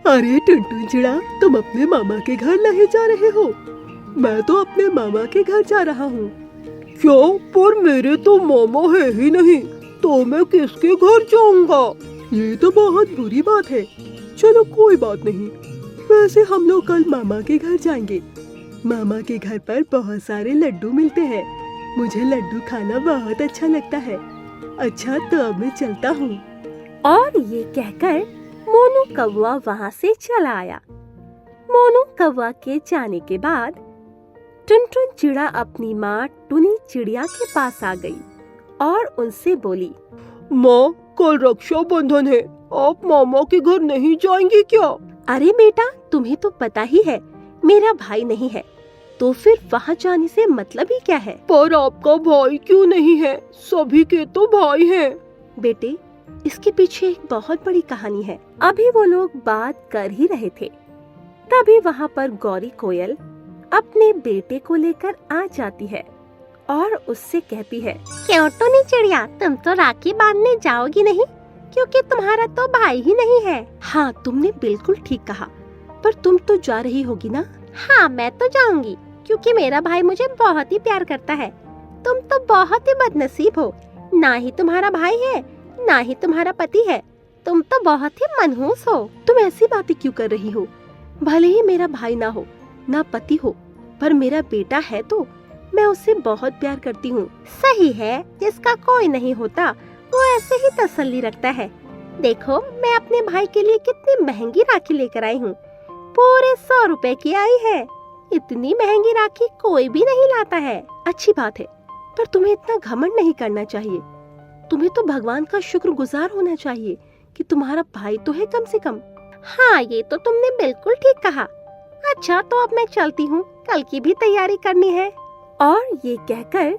अरे टुनटुन चिड़ा, तुम अपने मामा के घर नहीं जा रहे हो? मैं तो अपने मामा के घर जा रहा हूँ। क्या? पर मेरे तो मामा है ही नहीं, तो मैं किसके घर जाऊंगा? ये तो बहुत बुरी बात है। चलो कोई बात नहीं, वैसे हम लोग कल मामा के घर जाएंगे। मामा के घर पर बहुत सारे लड्डू मिलते हैं। मुझे लड्डू खाना बहुत अच्छा लगता है। अच्छा तो अब मैं चलता हूँ। और ये कहकर मोनू कौवा वहाँ से चला आया। मोनू कौवा के जाने के बाद टुनटुन चिड़ा अपनी माँ टुनी चिड़िया के पास आ गई और उनसे बोली, माँ, कल रक्षाबंधन है, आप मामा के घर नहीं जाएंगी क्या? अरे बेटा, तुम्हें तो पता ही है मेरा भाई नहीं है, तो फिर वहाँ जाने से मतलब ही क्या है? पर आपका भाई क्यों नहीं है? सभी के तो भाई हैं। बेटे, इसके पीछे एक बहुत बड़ी कहानी है। अभी वो लोग बात कर ही रहे थे, तभी वहाँ पर गौरी कोयल अपने बेटे को लेकर आ जाती है और उससे कहती है, क्यों टुनी चिड़िया, तुम तो राखी बांधने जाओगी नहीं, क्योंकि तुम्हारा तो भाई ही नहीं है। हाँ, तुमने बिल्कुल ठीक कहा, पर तुम तो जा रही होगी ना? हाँ, मैं तो जाऊंगी, क्योंकि मेरा भाई मुझे बहुत ही प्यार करता है। तुम तो बहुत ही बदनसीब हो, ना ही तुम्हारा भाई है, ना ही तुम्हारा पति है। तुम तो बहुत ही मनहूस हो। तुम ऐसी बातें क्यों कर रही हो? भले ही मेरा भाई ना हो, ना पति हो, पर मेरा बेटा है तो मैं उससे बहुत प्यार करती हूँ। सही है, जिसका कोई नहीं होता वो ऐसे ही तसल्ली रखता है। देखो, मैं अपने भाई के लिए कितनी महंगी राखी लेकर आई हूँ, पूरे 100 रुपए की आई है। इतनी महंगी राखी कोई भी नहीं लाता है। अच्छी बात है, पर तुम्हें इतना घमंड नहीं करना चाहिए। तुम्हें तो भगवान का शुक्रगुजार होना चाहिए कि तुम्हारा भाई तो है कम से कम। हाँ, ये तो तुमने बिल्कुल ठीक कहा। अच्छा, तो अब मैं चलती हूँ, कल की भी तैयारी करनी है। और ये कहकर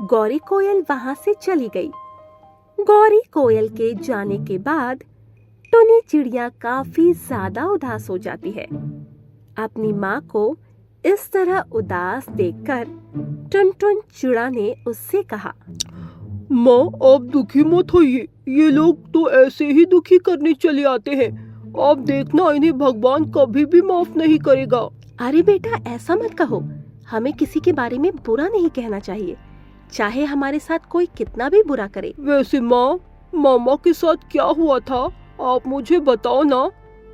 गौरी कोयल वहाँ से चली गई। गौरी कोयल के जाने के बाद टुनी चिड़िया काफी ज्यादा उदास हो जाती है। अपनी माँ को इस तरह उदास देखकर टुनटुन चिड़ा ने उससे कहा, माँ, आप दुखी मत होइए, ये लोग तो ऐसे ही दुखी करने चले आते हैं। आप देखना, इन्हें भगवान कभी भी माफ नहीं करेगा। अरे बेटा, ऐसा मत कहो, हमें किसी के बारे में बुरा नहीं कहना चाहिए, चाहे हमारे साथ कोई कितना भी बुरा करे। वैसे माँ, मामा के साथ क्या हुआ था, आप मुझे बताओ ना।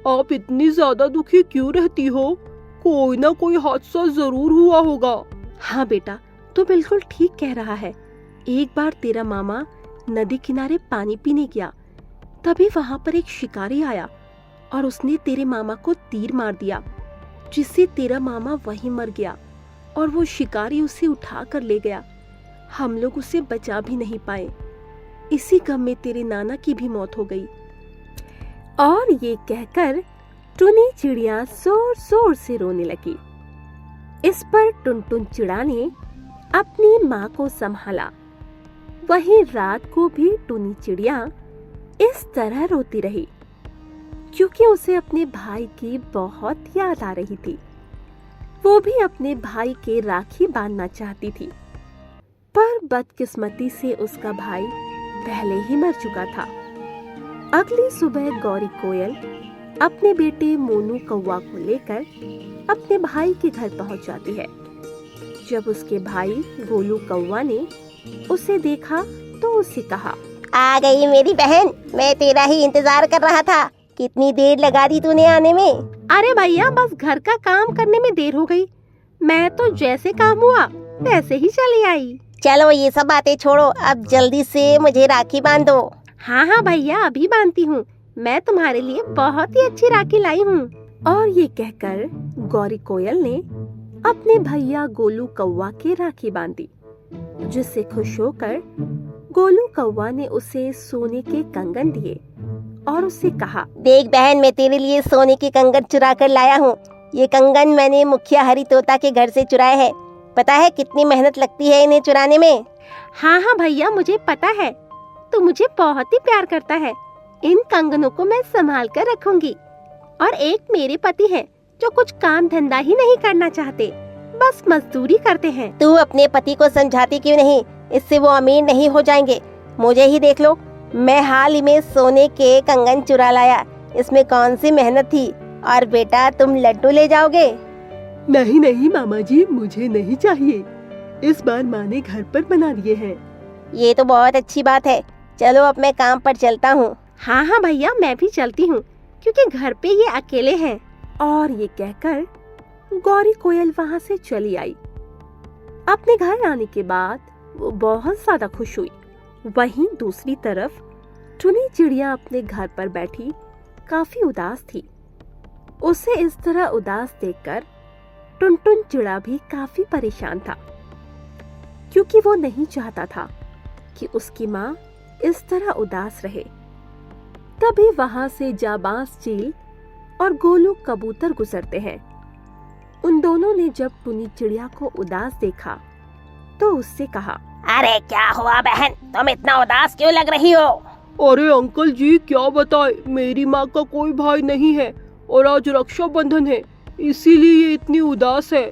आप इतनी ज्यादा दुखी क्यों रहती हो? कोई ना कोई हादसा जरूर हुआ होगा। हाँ बेटा, तू बिल्कुल ठीक कह रहा है। एक बार तेरा मामा नदी किनारे पानी पीने गया, तभी वहाँ पर एक शिकारी आया और उसने तेरे मामा को तीर मार दिया, जिससे तेरा मामा वहीं मर गया और वो शिकारी उसे उठा कर ले गया। हम लोग उसे बचा भी नहीं पाए। इसी गम में तेरे नाना की भी मौत हो गई। और ये कहकर टुनी चिड़िया जोर जोर से रोने लगी। इस पर टुनटुन चिड़ा ने अपनी माँ को संभाला। वहीं रात को भी टुनी चिड़िया इस तरह रोती रही, क्योंकि उसे अपने भाई की बहुत याद आ रही थी। वो भी अपने भाई के राखी बांधना चाहती थी, पर बदकिस्मती से उसका भाई पहले ही मर चुका था। अगली सुबह गौरी कोयल अपने बेटे मोनू कौवा को लेकर अपने भाई के घर पहुंच जाती है। जब उसके भाई गोलू कौवा ने उसे देखा तो उससे कहा, आ गई मेरी बहन, मैं तेरा ही इंतजार कर रहा था। कितनी देर लगा दी तूने आने में? अरे भैया, बस घर का काम करने में देर हो गई। मैं तो जैसे काम हुआ वैसे ही चली आई। चलो ये सब बातें छोड़ो, अब जल्दी से मुझे राखी बांध दो। हाँ हाँ भैया, अभी बांधती हूँ। मैं तुम्हारे लिए बहुत ही अच्छी राखी लाई हूँ। और ये कहकर गौरी कोयल ने अपने भैया गोलू कौवा के राखी बांधी, जिससे खुश होकर गोलू कौवा ने उसे सोने के कंगन दिए और उससे कहा, देख बहन, मैं तेरे लिए सोने के कंगन चुरा कर लाया हूँ। ये कंगन मैंने मुखिया हरी तोता के घर से चुराए हैं। पता है कितनी मेहनत लगती है इन्हें चुराने में? हाँ हाँ भैया, मुझे पता है, तू मुझे बहुत ही प्यार करता है। इन कंगनों को मैं संभाल कर रखूंगी। और एक मेरे पति हैं जो कुछ काम धंधा ही नहीं करना चाहते, बस मजदूरी करते हैं। तू अपने पति को समझाती क्यों नहीं? इससे वो अमीर नहीं हो जाएंगे। मुझे ही देख लो, मैं हाल ही में सोने के कंगन चुरा लाया। इसमें कौन सी मेहनत थी? और बेटा तुम लड्डू ले जाओगे? नहीं नहीं मामा जी, मुझे नहीं चाहिए। इस बार माँ ने घर पर बना दिए हैं। ये तो बहुत अच्छी बात है। चलो अब मैं काम पर चलता हूँ। हाँ हाँ भैया, मैं भी चलती हूँ क्योंकि घर पे ये अकेले हैं। और ये कहकर गौरी कोयल वहाँ से चली आई। अपने घर आने के बाद वो बहुत ज्यादा खुश हुई। वहीं दूसरी तरफ टुनी चिड़िया अपने घर पर बैठी काफी उदास थी। उसे इस तरह उदास देखकर टुनटुन चिड़ा भी काफी परेशान था, क्योंकि वो नहीं चाहता था कि उसकी माँ इस तरह उदास रहे। तभी वहां से जाबाज चील और गोलू कबूतर गुजरते हैं। उन दोनों ने जब टुनी चिड़िया को उदास देखा तो उससे कहा, अरे क्या हुआ बहन, तुम इतना उदास क्यों लग रही हो? अरे अंकल जी क्या बताए, मेरी माँ का कोई भाई नहीं है और आज रक्षाबंधन है, इसीलिए ये इतनी उदास है।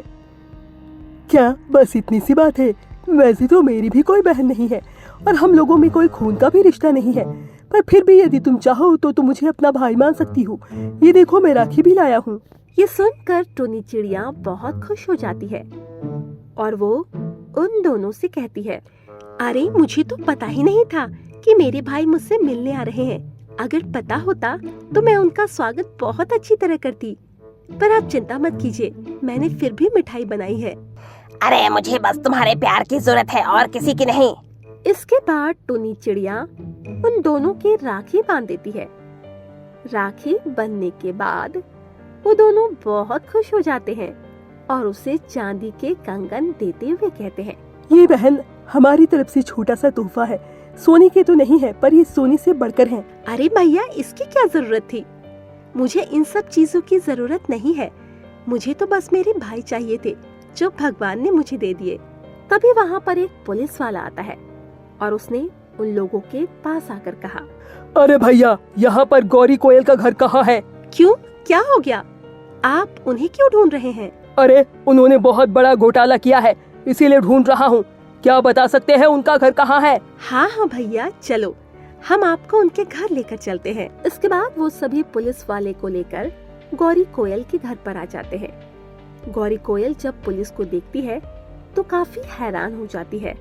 क्या बस इतनी सी बात है? वैसे तो मेरी भी कोई बहन नहीं है और हम लोगों में कोई खून का भी रिश्ता नहीं है, पर फिर भी यदि तुम चाहो तो तुम मुझे अपना भाई मान सकती हो। ये देखो मैं राखी भी लाया हूँ। ये सुनकर टुनी चिड़िया बहुत खुश हो जाती है और वो उन दोनों से कहती है, अरे मुझे तो पता ही नहीं था कि मेरे भाई मुझसे मिलने आ रहे हैं। अगर पता होता तो मैं उनका स्वागत बहुत अच्छी तरह करती, पर आप चिंता मत कीजिए, मैंने फिर भी मिठाई बनाई है। अरे मुझे बस तुम्हारे प्यार की जरूरत है और किसी की नहीं। इसके बाद टुनी चिड़िया उन दोनों के राखी बांध देती है। राखी बंधने के बाद वो दोनों बहुत खुश हो जाते हैं और उसे चांदी के कंगन देते हुए कहते हैं, ये बहन हमारी तरफ से छोटा सा तोहफा है। सोने के तो नहीं है, पर ये सोने से बढ़कर है। अरे भैया, इसकी क्या जरूरत थी? मुझे इन सब चीजों की जरूरत नहीं है। मुझे तो बस मेरे भाई चाहिए थे जो भगवान ने मुझे दे दिए। तभी वहाँ पर एक पुलिस वाला आता है और उसने उन लोगों के पास आकर कहा, अरे भैया, यहाँ पर गौरी कोयल का घर कहाँ है? क्यों, क्या हो गया? आप उन्हें क्यों ढूंढ रहे हैं? अरे उन्होंने बहुत बड़ा घोटाला किया है, इसीलिए ढूंढ रहा हूँ। क्या बता सकते हैं उनका घर कहाँ है? हाँ हाँ भैया, चलो हम आपको उनके घर लेकर चलते हैं। इसके बाद वो सभी पुलिस वाले को लेकर गौरी कोयल के घर पर आ जाते हैं। गौरी कोयल जब पुलिस को देखती है तो काफी हैरान हो जाती है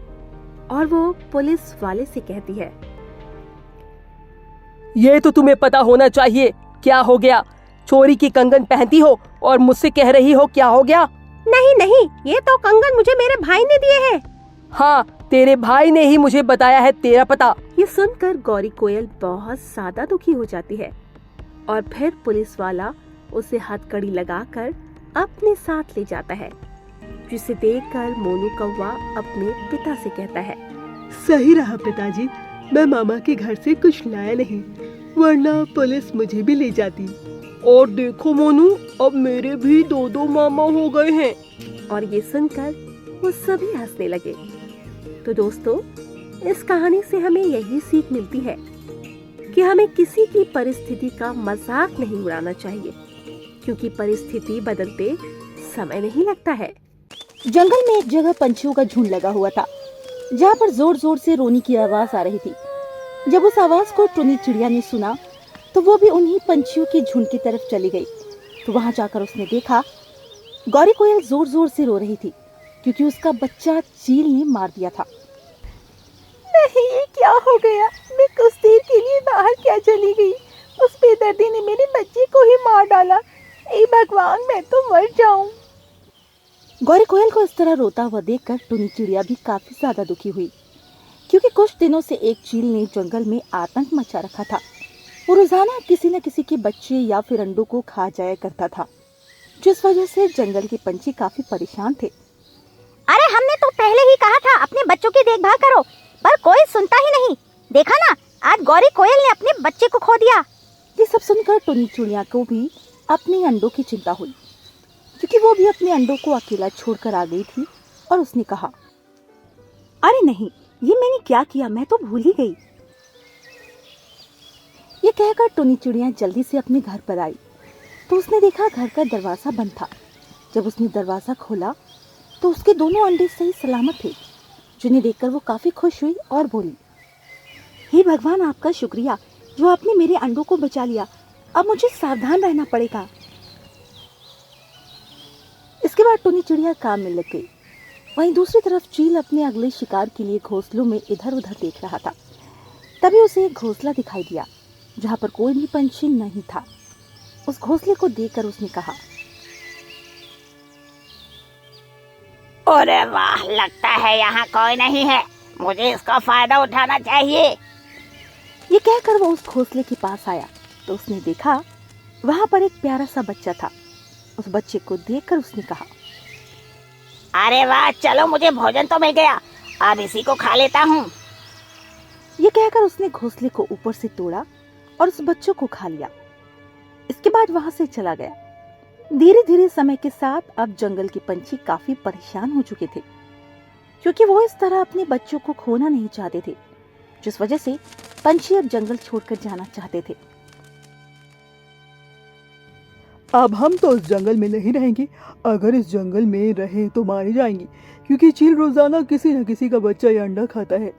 और वो पुलिस वाले से कहती है, ये तो तुम्हें पता होना चाहिए, क्या हो गया? चोरी की कंगन पहनती हो और मुझसे कह रही हो क्या हो गया? नहीं नहीं, ये तो कंगन मुझे मेरे भाई ने दिए हैं। हाँ, तेरे भाई ने ही मुझे बताया है तेरा पता। ये सुनकर गौरी कोयल बहुत ज्यादा दुखी हो जाती है और फिर पुलिस वाला उसे हथकड़ी लगाकर अपने साथ ले जाता है, जिसे देखकर मोनू कौवा अपने पिता से कहता है, सही रहा पिताजी, मैं मामा के घर से कुछ लाया नहीं, वरना पुलिस मुझे भी ले जाती। और देखो मोनू, अब मेरे भी दो दो मामा हो गए हैं। और ये सुनकर वो सभी हंसने लगे। तो दोस्तों, इस कहानी से हमें यही सीख मिलती है कि हमें किसी की परिस्थिति का मजाक नहीं उड़ाना चाहिए, क्योंकि परिस्थिति बदलते समय नहीं लगता है। जंगल में एक जगह पंछियों का झुंड लगा हुआ था, जहाँ पर जोर जोर से रोने की आवाज आ रही थी। जब उस आवाज को टुनी चिड़िया ने सुना तो वो भी उन्हीं पंछियों के झुंड की तरफ चली गई। तो वहां जाकर उसने देखा गौरी कोयल जोर जोर से रो रही थी, क्योंकि उसका बच्चा चील ने मार दिया था। नहीं, ये क्या हो गया? मैं कुछ देर के लिए बाहर क्या चली गई? उस बेदर्दी ने मेरे बच्चे को ही मार डाला। ए भगवान, मैं तो मर जाऊं। गौरी कोयल को इस तरह रोता हुआ देखकर टुनी चिड़िया भी काफी ज्यादा दुखी हुई, क्योंकि कुछ दिनों से एक चील ने जंगल में आतंक मचा रखा था। वो रोजाना किसी न किसी के बच्चे या फिर अंडों को खा जाया करता था, जिस वजह से जंगल के पंछी काफी परेशान थे। अरे हमने तो पहले ही कहा था अपने बच्चों की देखभाल करो, पर कोई सुनता ही नहीं। देखा ना, आज गौरी कोयल ने अपने बच्चे को खो दिया। ये सब सुनकर टुनी चिड़िया को भी अपने अंडों की चिंता हुई, क्योंकि वो भी अपने अंडों को अकेला छोड़कर आ गई थी। और उसने कहा, अरे नहीं, ये मैंने क्या किया, मैं तो भूल ही गई। ये कहकर टुनी चिड़िया जल्दी से अपने घर पर आई तो उसने देखा घर का दरवाजा बंद था। जब उसने दरवाजा खोला तो उसके दोनों अंडे सही सलामत थे, जिन्हें देखकर वो काफी खुश हुई और बोली, हे भगवान, आपका शुक्रिया जो आपने मेरे अंडों को बचा लिया। अब मुझे सावधान रहना पड़ेगा, इसके बाद टुनी चिड़िया काम में लग गई। वहीं दूसरी तरफ चील अपने अगले शिकार के लिए घोंसलों में इधर उधर देख रहा था। तभी उसे एक घोंसला दिखाई दिया जहां पर कोई भी पंछी नहीं था। उस घोंसले को देखकर उसने कहा, अरे वाह, लगता है यहाँ कोई नहीं है, मुझे इसका फायदा उठाना चाहिए। ये कहकर वो उस घोंसले के पास आया तो उसने देखा वहां पर एक प्यारा सा बच्चा था। उस बच्चे को देखकर उसने कहा, अरे वाह, चलो मुझे भोजन तो मिल गया, अब इसी को खा लेता हूँ। ये कहकर उसने घोंसले को ऊपर से तोड़ा और उस बच्चों को खा लिया। इसके बाद वहां से चला गया। धीरे धीरे समय के साथ अब जंगल के पंछी काफी परेशान हो चुके थे, क्योंकि वो इस तरह अपने बच्चों को खोना नहीं चाहते थे, जिस वजह से पंछी अब जंगल छोड़कर जाना चाहते थे। अब हम तो इस जंगल में नहीं रहेंगे। अगर इस जंगल में रहे तो मारे जाएंगे, क्योंकि चील रोजाना किसी न किसी का बच्चा या अंडा खाता है।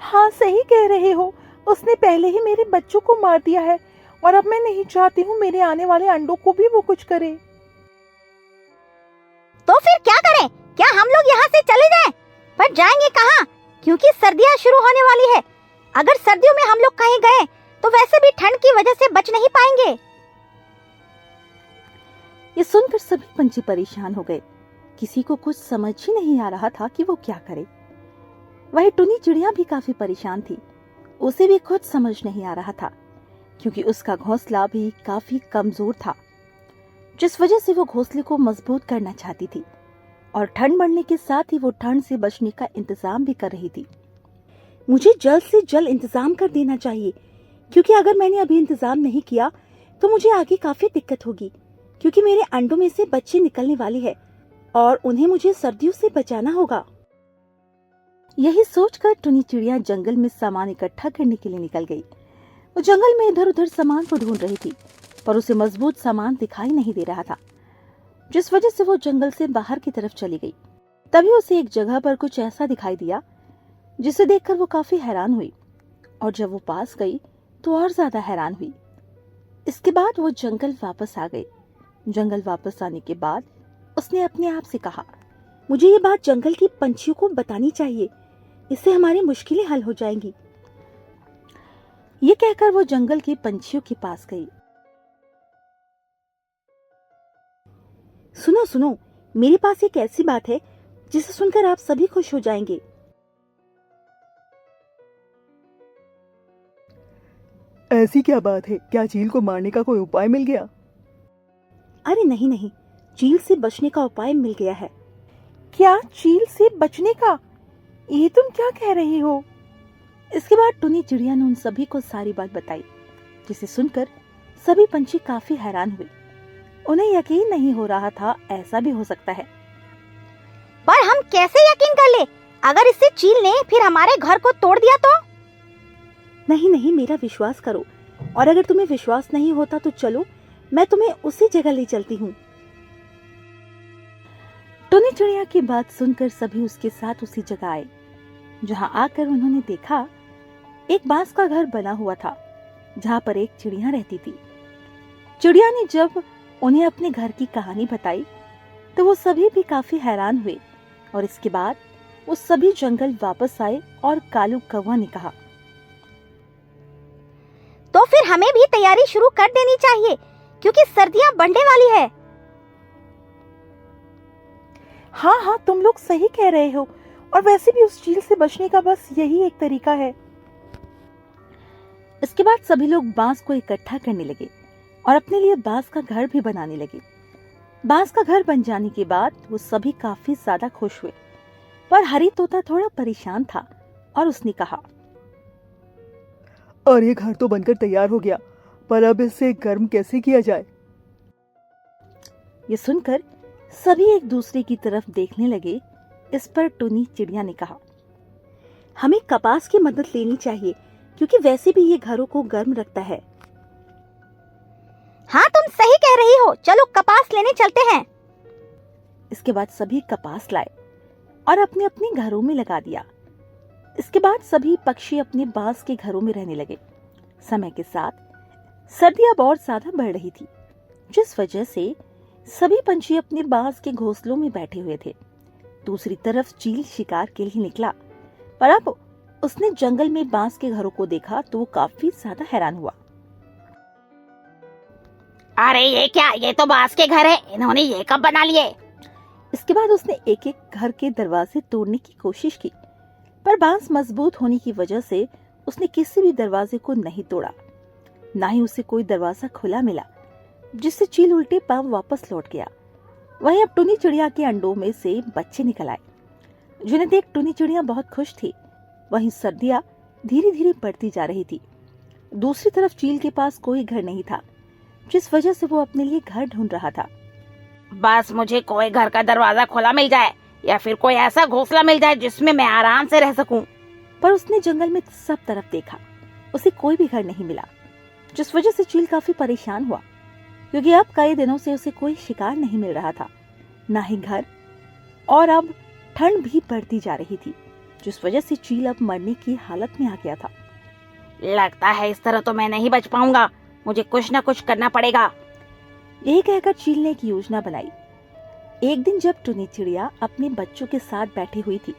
हाँ, सही कह रहे हो, उसने पहले ही मेरे बच्चों को मार दिया है और अब मैं नहीं चाहती हूँ मेरे आने वाले अंडों को भी वो कुछ करे। तो फिर क्या करें? क्या हम लोग यहाँ से चले जाएं? पर जाएंगे कहाँ? क्योंकि सर्दियाँ शुरू होने वाली है। अगर सर्दियों में हम लोग कहीं गए तो वैसे भी ठंड की वजह से बच नहीं पाएंगे। ये सुनकर सभी पंछी परेशान हो गए। किसी को कुछ समझ ही नहीं आ रहा था कि वो क्या करे। वही टुनी चिड़िया भी काफी परेशान थी। उसे भी कुछ समझ नहीं आ रहा था, क्योंकि उसका घोंसला भी काफी कमजोर था, जिस वजह से वो घोंसले को मजबूत करना चाहती थी और ठंड बढ़ने के साथ ही वो ठंड से बचने का इंतजाम भी कर रही थी। मुझे जल्द से जल्द इंतजाम कर देना चाहिए, क्योंकि अगर मैंने अभी इंतजाम नहीं किया तो मुझे आगे काफी दिक्कत होगी, क्योंकि मेरे अंडों में से बच्चे निकलने वाले हैं और उन्हें मुझे सर्दियों से बचाना होगा। यही सोचकर टुनी चिड़िया जंगल में सामान इकट्ठा करने के लिए निकल गई। वो जंगल में इधर उधर सामान को ढूंढ रही थी, पर उसे मजबूत सामान दिखाई नहीं दे रहा था, जिस वजह से वो जंगल से बाहर की तरफ चली गई। तभी उसे एक जगह पर कुछ ऐसा दिखाई दिया जिसे देखकर वो काफी हैरान हुई, और जब वो पास गई तो और ज्यादा हैरान हुई। इसके बाद वो जंगल वापस आ गई। जंगल वापस आने के बाद उसने अपने आप से कहा, मुझे ये बात जंगल की पंछियों को बतानी चाहिए, इससे हमारी मुश्किलें हल हो जाएंगी। ये कहकर वो जंगल के पंछियों के पास गई। सुनो सुनो, मेरे पास एक ऐसी बात है जिसे सुनकर आप सभी खुश हो जाएंगे। ऐसी क्या बात है? क्या चील को मारने का कोई उपाय मिल गया? अरे नहीं नहीं, चील से बचने का उपाय मिल गया है। क्या चील से बचने का? ये तुम क्या कह रही हो? इसके बाद टुनी चिड़िया ने उन सभी को सारी बात बताई, जिसे सुनकर सभी पंछी काफी हैरान हुए। उन्हें यकीन नहीं हो रहा था ऐसा भी हो सकता है। पर हम कैसे यकीन कर ले? अगर इससे चील ने फिर हमारे घर को तोड़ दिया तो? नहीं नहीं, मेरा विश्वास करो, और अगर तुम्हें विश्वास नहीं होता तो चलो मैं तुम्हें उसी जगह ले चलती हूँ। टुनी चिड़िया की बात सुनकर सभी उसके साथ उसी जगह आए, जहाँ आकर उन्होंने देखा एक बांस का घर बना हुआ था, जहाँ पर एक चिड़िया रहती थी। चिड़िया ने जब उन्हें अपने घर की कहानी बताई तो वो सभी भी काफी हैरान हुए, और इसके बाद वो सभी जंगल वापस आए और कालू कौवा ने कहा, तो फिर हमें भी तैयारी शुरू कर देनी चाहिए, क्योंकि सर्दियां बढ़ने वाली है। हाँ हाँ, तुम लोग सही कह रहे हो, और वैसे भी उस चील से बचने का बस यही एक तरीका है। इसके बाद सभी लोग बांस को इकट्ठा करने लगे और अपने लिए बांस का घर भी बनाने लगे। बांस का घर बन जाने के बाद वो सभी काफी ज्यादा खुश हुए, पर हरी तोता थोड़ा परेशान था और उसने कहा, और ये घर तो बनकर तैयार हो गया, पर अब इसे गर्म कैसे किया जाए? ये सुनकर सभी एक दूसरे की तरफ देखने लगे। इस पर टुनी चिड़िया ने कहा, हमें कपास की मदद लेनी चाहिए, क्योंकि वैसे भी ये घरों को गर्म रखता है। हाँ, तुम सही कह रही हो, चलो कपास लेने चलते हैं। इसके बाद सभी कपास लाए और अपने अपने घरों में लगा दिया। इसके बाद सभी पक्षी अपने बांस के घरों में रहने लगे। समय के साथ सर्दी अब और ज्यादा बढ़ रही थी, जिस वजह से सभी पंछी अपने बांस के घोंसलों में बैठे हुए थे। दूसरी तरफ चील शिकार के लिए निकला, पर अब उसने जंगल में बांस के घरों को देखा तो वो काफी ज्यादा हैरान हुआ। अरे ये क्या, ये तो बांस के घर है, इन्होंने ये कब बना लिए? इसके बाद उसने एक एक घर के दरवाजे तोड़ने की कोशिश की, पर बांस मजबूत होने की वजह से उसने किसी भी दरवाजे को नहीं तोड़ा। ना ही उसे कोई दरवाजा खुला मिला, जिससे चील उल्टे पांव वापस लौट गया। वहीं अब टुनी चिड़िया के अंडों में से बच्चे निकल आए, जिन्हें देख टुनी चिड़िया बहुत खुश थी। वहीं सर्दियां धीरे धीरे बढ़ती जा रही थी। दूसरी तरफ चील के पास कोई घर नहीं था, जिस वजह से वो अपने लिए घर ढूंढ रहा था। बस मुझे कोई घर का दरवाजा खुला मिल जाए या फिर कोई ऐसा घोंसला मिल जाए जिसमें मैं आराम से रह सकूं। पर उसने जंगल में सब तरफ देखा, उसे कोई भी घर नहीं मिला, जिस वजह से चील काफी परेशान हुआ, क्योंकि अब कई दिनों से उसे कोई शिकार नहीं मिल रहा था, ना ही घर, और अब ठंड भी बढ़ती जा रही थी, जिस वजह से चील अब मरने की हालत में आ गया था। लगता है इस तरह तो मैं नहीं बच पाऊंगा, मुझे कुछ न कुछ करना पड़ेगा। यही कहकर चील ने एक योजना बनाई। एक दिन जब टुनी चिड़िया अपने बच्चों के साथ बैठी हुई थी,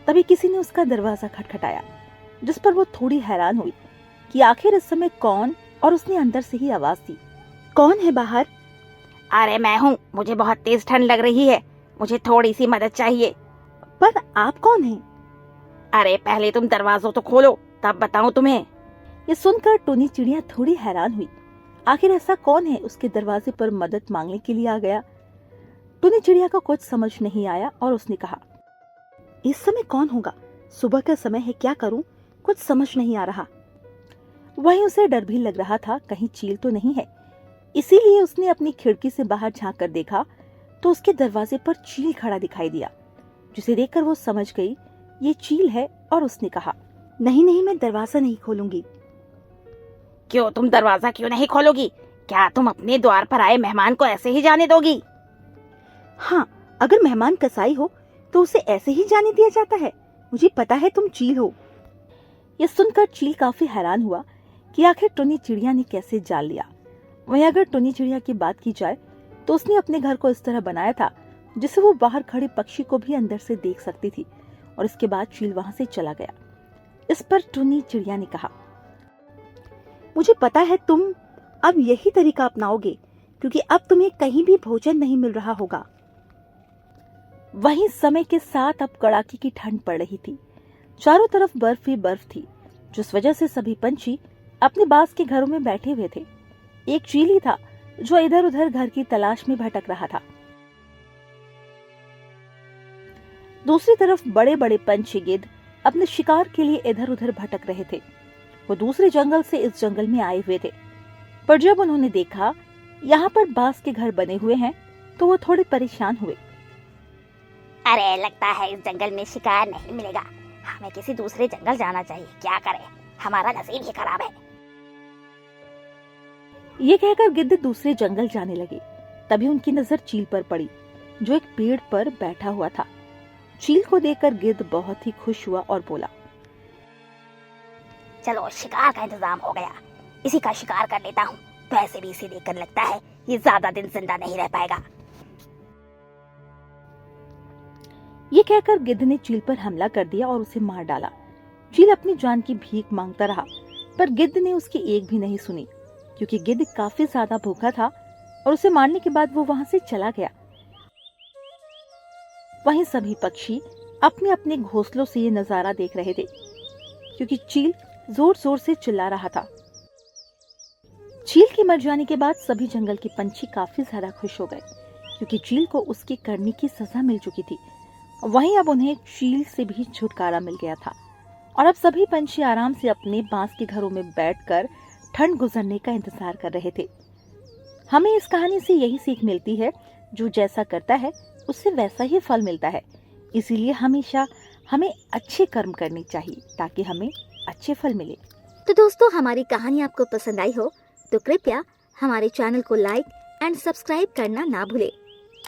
तभी किसी ने उसका दरवाजा खटखटाया, जिस पर वो थोड़ी हैरान हुई कि आखिर इस समय कौन, और उसने अंदर से ही आवाज दी, कौन है बाहर? अरे मैं हूँ, मुझे बहुत तेज ठंड लग रही है, मुझे थोड़ी सी मदद चाहिए। पर आप कौन हैं? अरे पहले तुम दरवाजा तो खोलो, तब बताऊं तुम्हें। ये सुनकर टुनी चिड़िया थोड़ी हैरान हुई, आखिर ऐसा कौन है उसके दरवाजे पर मदद मांगने के लिए आ गया। टुनी चिड़िया को कुछ समझ नहीं आया और उसने कहा, इस समय कौन होगा? सुबह का समय है, क्या करूं? कुछ समझ नहीं आ रहा। वहीं उसे डर भी लग रहा था, कहीं चील तो नहीं है। इसीलिए उसने अपनी खिड़की से बाहर झांक कर देखा तो उसके दरवाजे पर चील खड़ा दिखाई दिया, जिसे देखकर वो समझ गई ये चील है, और उसने कहा, नहीं नहीं, मैं दरवाजा नहीं खोलूंगी। क्यों, तुम दरवाजा क्यों नहीं खोलोगी? क्या तुम अपने द्वार पर आए मेहमान को ऐसे ही जाने दोगी? हाँ, अगर मेहमान कसाई हो तो उसे ऐसे ही जाने दिया जाता है? मुझे पता है तुम चील हो। यह सुनकर चील काफी हैरान हुआ कि आखिर टुनी चिड़िया ने कैसे जान लिया। वहीं अगर टुनी चिड़िया की बात की जाए तो उसने अपने घर को इस तरह बनाया था जिससे वो बाहर खड़े पक्षी को भी अंदर से देख सकती थी, और इसके बाद चील वहां से चला गया। इस पर टुनी चिड़िया ने कहा, मुझे पता है तुम अब यही तरीका अपनाओगे, क्योंकि अब तुम्हें कहीं भी भोजन नहीं मिल रहा होगा। वहीं समय के साथ अब कड़ाके की ठंड पड़ रही थी, चारों तरफ बर्फ ही बर्फ थी, जिस वजह से सभी पंछी अपने बांस के घरों में बैठे हुए थे। एक चील ही था जो इधर उधर घर की तलाश में भटक रहा था। दूसरी तरफ बड़े बड़े पंछी गिद्ध अपने शिकार के लिए इधर उधर भटक रहे थे। वो दूसरे जंगल से इस जंगल में आए हुए थे, पर जब उन्होंने देखा यहाँ पर बांस के घर बने हुए हैं तो वो थोड़े परेशान हुए। अरे लगता है इस जंगल में शिकार नहीं मिलेगा, हमें किसी दूसरे जंगल जाना चाहिए। क्या करें, हमारा नसीब ही खराब है। ये कहकर गिद्ध दूसरे जंगल जाने लगे। तभी उनकी नजर चील पर पड़ी, जो एक पेड़ पर बैठा हुआ था। चील को देखकर गिद्ध बहुत ही खुश हुआ और बोला, चलो शिकार का इंतजाम हो गया, इसी का शिकार कर लेता हूँ। वैसे भी इसे देखकर लगता है ये ज्यादा दिन जिंदा नहीं रह पाएगा। ये कहकर गिद्ध ने चील पर हमला कर दिया और उसे मार डाला। चील अपनी जान की भीख मांगता रहा, पर गिद्ध ने उसकी एक भी नहीं सुनी, क्योंकि गिद्ध काफी ज्यादा भूखा था और उसे मारने के बाद वो वहां से चला गया। वहीं सभी पक्षी अपने अपने घोंसलों से ये नजारा देख रहे थे, क्योंकि चील जोर जोर से चिल्ला रहा था। चील के मर जाने के बाद सभी जंगल के पंछी काफी ज्यादा खुश हो गए, क्योंकि चील को उसके करने की सजा मिल चुकी थी। वहीं अब उन्हें चील से भी छुटकारा मिल गया था, और अब सभी पंछी आराम से अपने बांस के घरों में बैठकर ठंड गुजरने का इंतजार कर रहे थे। हमें इस कहानी से यही सीख मिलती है, जो जैसा करता है उससे वैसा ही फल मिलता है। इसीलिए हमेशा हमें अच्छे कर्म करने चाहिए, ताकि हमें अच्छे फल मिले। तो दोस्तों, हमारी कहानी आपको पसंद आई हो तो कृपया हमारे चैनल को लाइक एंड सब्सक्राइब करना ना भूलें,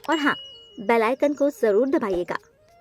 और हाँ, बेल आइकन को जरूर दबाइएगा।